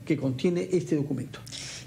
que contiene este documento?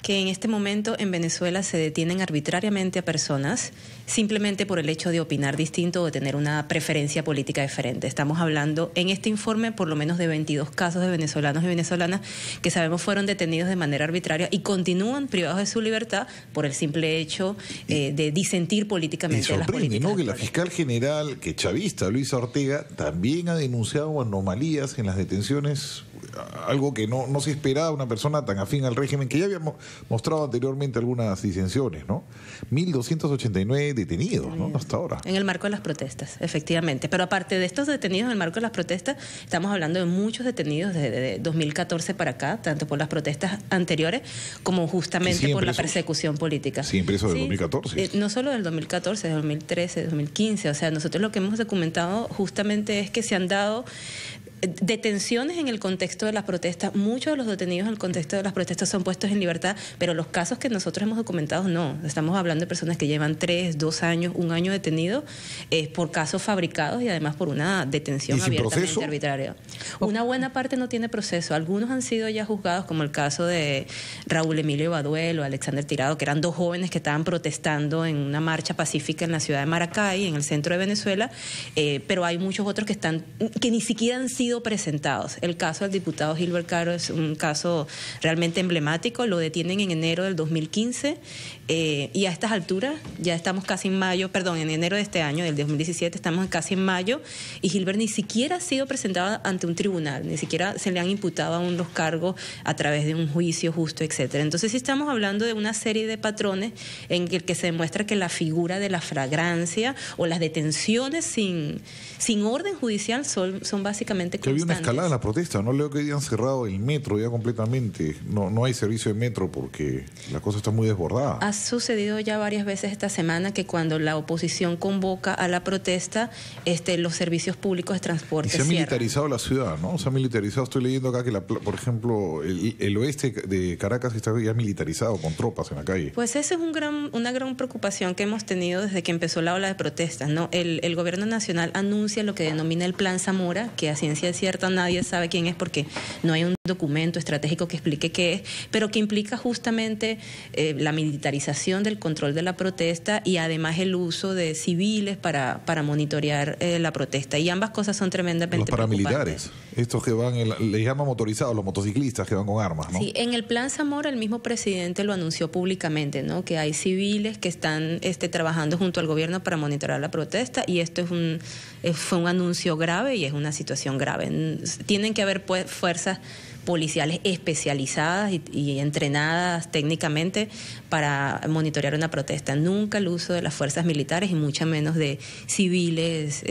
Que en este momento en Venezuela se detienen arbitrariamente a personas simplemente por el hecho de opinar distinto o de tener una preferencia política diferente. Estamos hablando en este informe por lo menos de 22 casos de venezolanos y venezolanas que sabemos fueron detenidos de manera arbitraria y continúan privados de su libertad por el simple hecho de disentir políticamente de las políticas. políticas. ¿No? Que la fiscal general, que chavista, Luisa Ortega, también ha denunciado anomalías en las detenciones, algo que no se esperaba de una persona tan afín al régimen, que ya habíamos mostrado anteriormente algunas disensiones, ¿no? 1.289 detenidos, ¿no? Hasta ahora. En el marco de las protestas, efectivamente. Pero aparte de estos detenidos en el marco de las protestas, estamos hablando de muchos detenidos desde 2014 para acá, tanto por las protestas anteriores como justamente por la persecución política. Siempre eso del 2014. No solo del 2014, del 2013, 2015. O sea, nosotros lo que hemos documentado justamente es que se han dado detenciones en el contexto de las protestas. Muchos de los detenidos en el contexto de las protestas son puestos en libertad, pero los casos que nosotros hemos documentado no. Estamos hablando de personas que llevan 3, 2 años, 1 año detenidos por casos fabricados y además por una detención abiertamente arbitraria. Una buena parte no tiene proceso. Algunos han sido ya juzgados, como el caso de Raúl Emilio Baduel o Alexander Tirado, que eran 2 jóvenes que estaban protestando en una marcha pacífica en la ciudad de Maracay, en el centro de Venezuela, pero hay muchos otros que ni siquiera han sido presentados. El caso del diputado Gilbert Caro es un caso realmente emblemático. Lo detienen en enero del 2015 y a estas alturas ya estamos casi en mayo, perdón, en enero de este año, del 2017, estamos casi en mayo y Gilbert ni siquiera ha sido presentado ante un tribunal, ni siquiera se le han imputado aún los cargos a través de un juicio justo, etcétera. Entonces sí estamos hablando de una serie de patrones en el que se demuestra que la figura de la flagrancia o las detenciones sin orden judicial son básicamente que había una escalada en la protesta, ¿no? Leo que habían cerrado el metro ya completamente. No hay servicio de metro porque la cosa está muy desbordada. Ha sucedido ya varias veces esta semana que cuando la oposición convoca a la protesta, los servicios públicos de transporte y se ha cierran. militarizado la ciudad, ¿no? Se ha militarizado, estoy leyendo acá que, por ejemplo, el oeste de Caracas está ya militarizado con tropas en la calle. Pues esa es una gran preocupación que hemos tenido desde que empezó la ola de protestas, ¿no? El gobierno nacional anuncia lo que denomina el Plan Zamora, que a ciencia cierta nadie sabe quién es porque no hay un documento estratégico que explique qué es, pero que implica justamente la militarización del control de la protesta y además el uso de civiles para monitorear la protesta. Y ambas cosas son tremendamente los paramilitares, estos que van, les llaman motorizados, los motociclistas que van con armas, ¿no? Sí, en el Plan Zamora el mismo presidente lo anunció públicamente, ¿no? Que hay civiles que están trabajando junto al gobierno para monitorear la protesta y esto fue un anuncio grave y es una situación grave. Tienen que haber pues fuerzas policiales especializadas y entrenadas técnicamente para monitorear una protesta. Nunca el uso de las fuerzas militares y mucho menos de civiles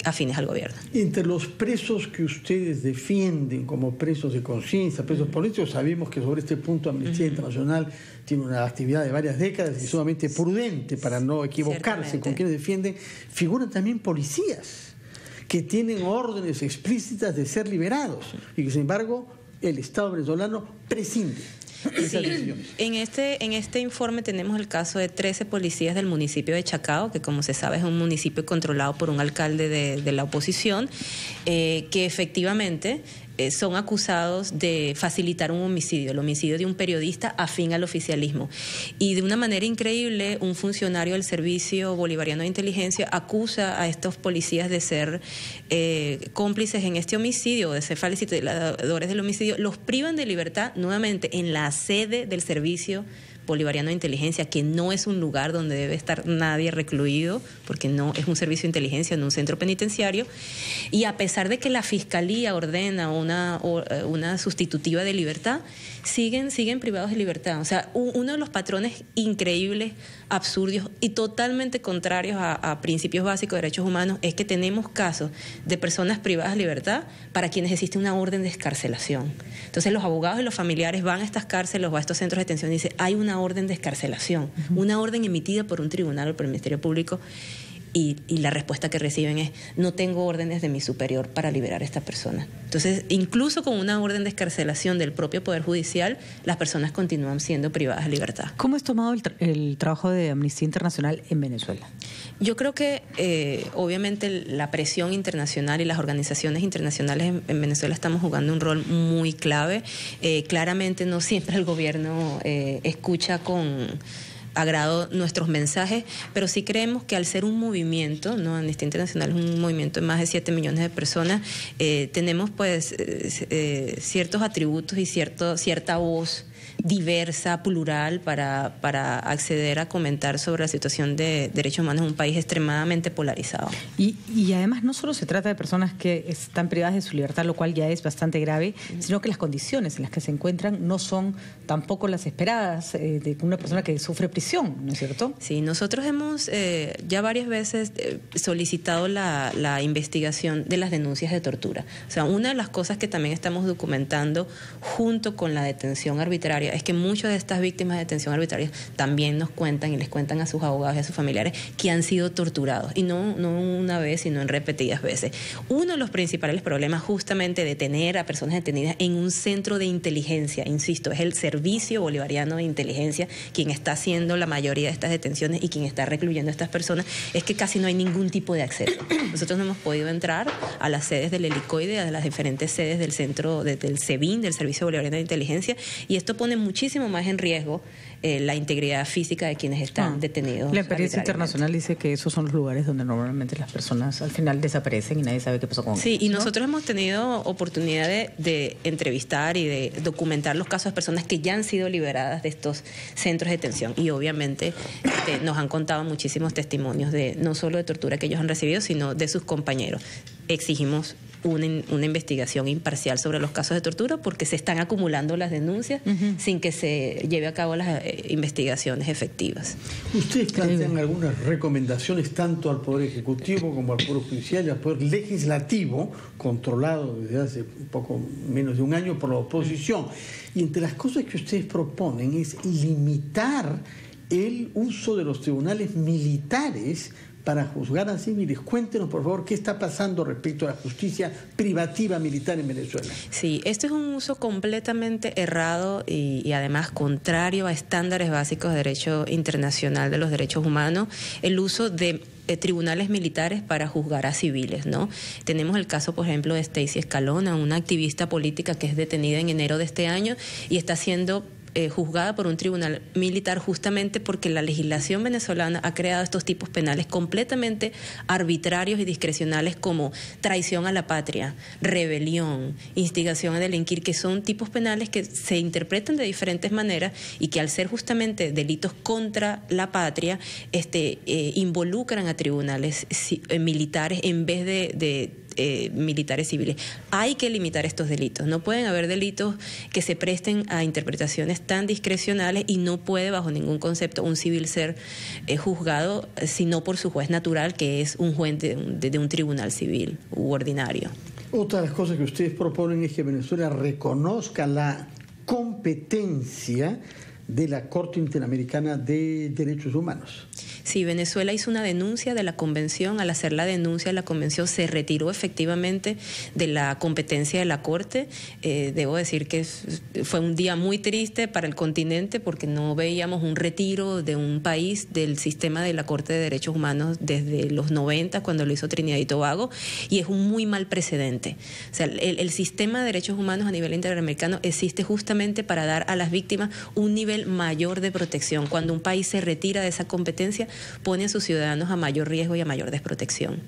afines al gobierno. Entre los presos que ustedes defienden como presos de conciencia, presos políticos, sabemos que sobre este punto Amnistía Internacional tiene una actividad de varias décadas y sumamente prudente para no equivocarse con quienes defienden. Figuran también policías que tienen órdenes explícitas de ser liberados y que sin embargo el Estado venezolano prescinde. Sí. En este informe tenemos el caso de 13 policías del municipio de Chacao, que como se sabe es un municipio controlado por un alcalde de la oposición, que efectivamente son acusados de facilitar un homicidio, el homicidio de un periodista afín al oficialismo. Y de una manera increíble, un funcionario del Servicio Bolivariano de Inteligencia acusa a estos policías de ser cómplices en este homicidio, de ser facilitadores del homicidio, los privan de libertad nuevamente en la sede del Servicio Bolivariano de Inteligencia, que no es un lugar donde debe estar nadie recluido, porque no es un servicio de inteligencia, no un centro penitenciario, y a pesar de que la Fiscalía ordena una sustitutiva de libertad, siguen privados de libertad. O sea, uno de los patrones increíbles, absurdos y totalmente contrarios a principios básicos de derechos humanos es que tenemos casos de personas privadas de libertad para quienes existe una orden de excarcelación. Entonces los abogados y los familiares van a estas cárceles o a estos centros de detención y dicen, hay una orden de excarcelación, una orden emitida por un tribunal o por el Ministerio Público. y la respuesta que reciben es: no tengo órdenes de mi superior para liberar a esta persona. Entonces, incluso con una orden de excarcelación del propio Poder Judicial, las personas continúan siendo privadas de libertad. ¿Cómo es tomado el trabajo de Amnistía Internacional en Venezuela? Yo creo que obviamente la presión internacional y las organizaciones internacionales en Venezuela estamos jugando un rol muy clave. Claramente no siempre el gobierno escucha con agrado nuestros mensajes, pero sí creemos que al ser un movimiento, ¿no? Amnistía Internacional es un movimiento de más de 7 millones de personas, tenemos pues ciertos atributos y cierta voz diversa, plural, para acceder a comentar sobre la situación de derechos humanos en un país extremadamente polarizado. Y además no solo se trata de personas que están privadas de su libertad, lo cual ya es bastante grave, sino que las condiciones en las que se encuentran no son tampoco las esperadas de una persona que sufre prisión, ¿no es cierto? Sí, nosotros hemos ya varias veces solicitado la investigación de las denuncias de tortura. O sea, una de las cosas que también estamos documentando junto con la detención arbitraria es que muchas de estas víctimas de detención arbitraria también nos cuentan y les cuentan a sus abogados y a sus familiares que han sido torturados, y no una vez, sino en repetidas veces. Uno de los principales problemas justamente de tener a personas detenidas en un centro de inteligencia, insisto, es el Servicio Bolivariano de Inteligencia quien está haciendo la mayoría de estas detenciones y quien está recluyendo a estas personas, es que casi no hay ningún tipo de acceso. Nosotros no hemos podido entrar a las sedes del helicoide, a las diferentes sedes del centro, del SEBIN, del Servicio Bolivariano de Inteligencia, y esto pone muchísimo más en riesgo la integridad física de quienes están detenidos. La experiencia internacional dice que esos son los lugares donde normalmente las personas al final desaparecen y nadie sabe qué pasó con ellos. Sí, y nosotros hemos tenido oportunidad de entrevistar y de documentar los casos de personas que ya han sido liberadas de estos centros de detención, y obviamente nos han contado muchísimos testimonios de no solo de tortura que ellos han recibido, sino de sus compañeros. Exigimos una investigación imparcial sobre los casos de tortura porque se están acumulando las denuncias sin que se lleve a cabo las investigaciones efectivas. ¿Ustedes plantean algunas recomendaciones tanto al Poder Ejecutivo como al Poder Judicial y al Poder Legislativo, controlado desde hace un poco menos de un año por la oposición? Y entre las cosas que ustedes proponen es limitar el uso de los tribunales militares para juzgar a civiles. Cuéntenos, por favor, qué está pasando respecto a la justicia privativa militar en Venezuela. Sí, este es un uso completamente errado y además contrario a estándares básicos de derecho internacional de los derechos humanos, el uso de tribunales militares para juzgar a civiles, ¿no? Tenemos el caso, por ejemplo, de Stacy Escalona, una activista política que es detenida en enero de este año y está siendo juzgada por un tribunal militar justamente porque la legislación venezolana ha creado estos tipos penales completamente arbitrarios y discrecionales como traición a la patria, rebelión, instigación a delinquir, que son tipos penales que se interpretan de diferentes maneras y que al ser justamente delitos contra la patria involucran a tribunales militares en vez de militares civiles. Hay que limitar estos delitos. No pueden haber delitos que se presten a interpretaciones tan discrecionales y no puede bajo ningún concepto un civil ser juzgado sino por su juez natural, que es un juez de un tribunal civil u ordinario. Otra de las cosas que ustedes proponen es que Venezuela reconozca la competencia de la Corte Interamericana de Derechos Humanos. Sí, Venezuela hizo una denuncia de la convención. Al hacer la denuncia de la convención se retiró efectivamente de la competencia de la Corte. Debo decir que fue un día muy triste para el continente porque no veíamos un retiro de un país del sistema de la Corte de Derechos Humanos desde los 90, cuando lo hizo Trinidad y Tobago, y es un muy mal precedente. O sea, el sistema de derechos humanos a nivel interamericano existe justamente para dar a las víctimas un nivel mayor de protección. Cuando un país se retira de esa competencia, pone a sus ciudadanos a mayor riesgo y a mayor desprotección.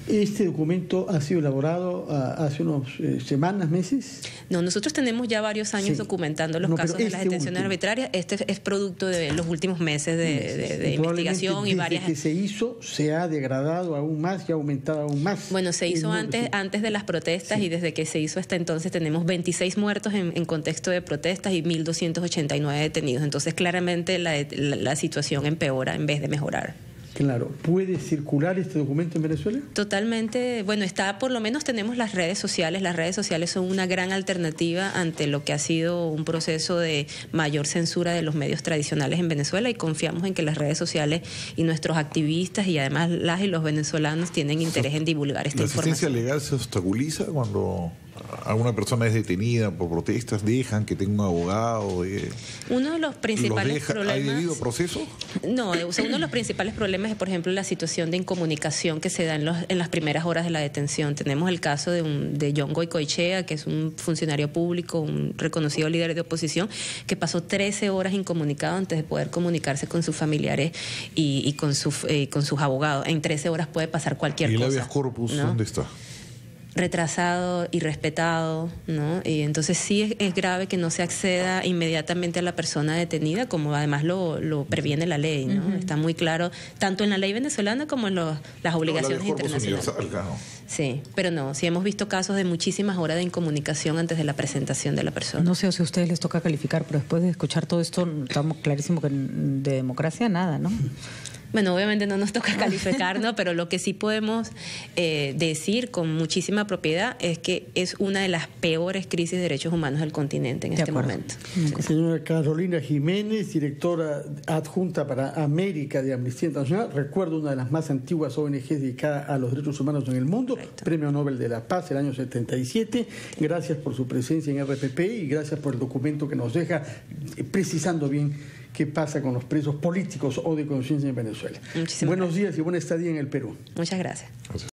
¿Este documento ha sido elaborado hace unas semanas, meses? No, nosotros tenemos ya varios años documentando los casos de las detenciones arbitrarias. Este es producto de los últimos meses de investigación y varias. Desde que se hizo, se ha degradado aún más y ha aumentado aún más. Bueno, se hizo antes de las protestas, y desde que se hizo hasta entonces tenemos 26 muertos en contexto de protestas y 1.289 detenidos. Entonces, claramente la situación empeora en vez de mejorar. Claro. ¿Puede circular este documento en Venezuela? Totalmente. Bueno, por lo menos tenemos las redes sociales. Las redes sociales son una gran alternativa ante lo que ha sido un proceso de mayor censura de los medios tradicionales en Venezuela, y confiamos en que las redes sociales y nuestros activistas y además las y los venezolanos tienen interés en divulgar esta información. ¿La asistencia legal se obstaculiza cuando alguna persona es detenida por protestas? ¿Dejan que tenga un abogado? Uno de los principales problemas... ¿Hay debido proceso? No, o sea, uno de los principales problemas es, por ejemplo, la situación de incomunicación que se da en las primeras horas de la detención. Tenemos el caso de John Goycoechea, que es un funcionario público, un reconocido líder de oposición, que pasó 13 horas incomunicado antes de poder comunicarse con sus familiares y con sus abogados. En 13 horas puede pasar cualquier cosa. ¿Y el habeas corpus, ¿no? ¿Dónde está? Retrasado, irrespetado, ¿no? Y entonces sí es grave que no se acceda inmediatamente a la persona detenida, como además lo previene la ley, ¿no? Está muy claro, tanto en la ley venezolana como en las obligaciones internacionales. Sí, pero no, sí hemos visto casos de muchísimas horas de incomunicación antes de la presentación de la persona. No sé si a ustedes les toca calificar, pero después de escuchar todo esto, estamos clarísimo que de democracia nada, ¿no? Bueno, obviamente no nos toca calificar, ¿no? Pero lo que sí podemos decir con muchísima propiedad es que es una de las peores crisis de derechos humanos del continente en este momento. Señora Carolina Jiménez, directora adjunta para América de Amnistía Internacional, recuerdo una de las más antiguas ONGs dedicada a los derechos humanos en el mundo, correcto. Premio Nobel de la Paz el año 77. Gracias por su presencia en RPP y gracias por el documento que nos deja precisando bien qué pasa con los presos políticos o de conciencia en Venezuela. Buenos días y buena estadía en el Perú. Muchas gracias.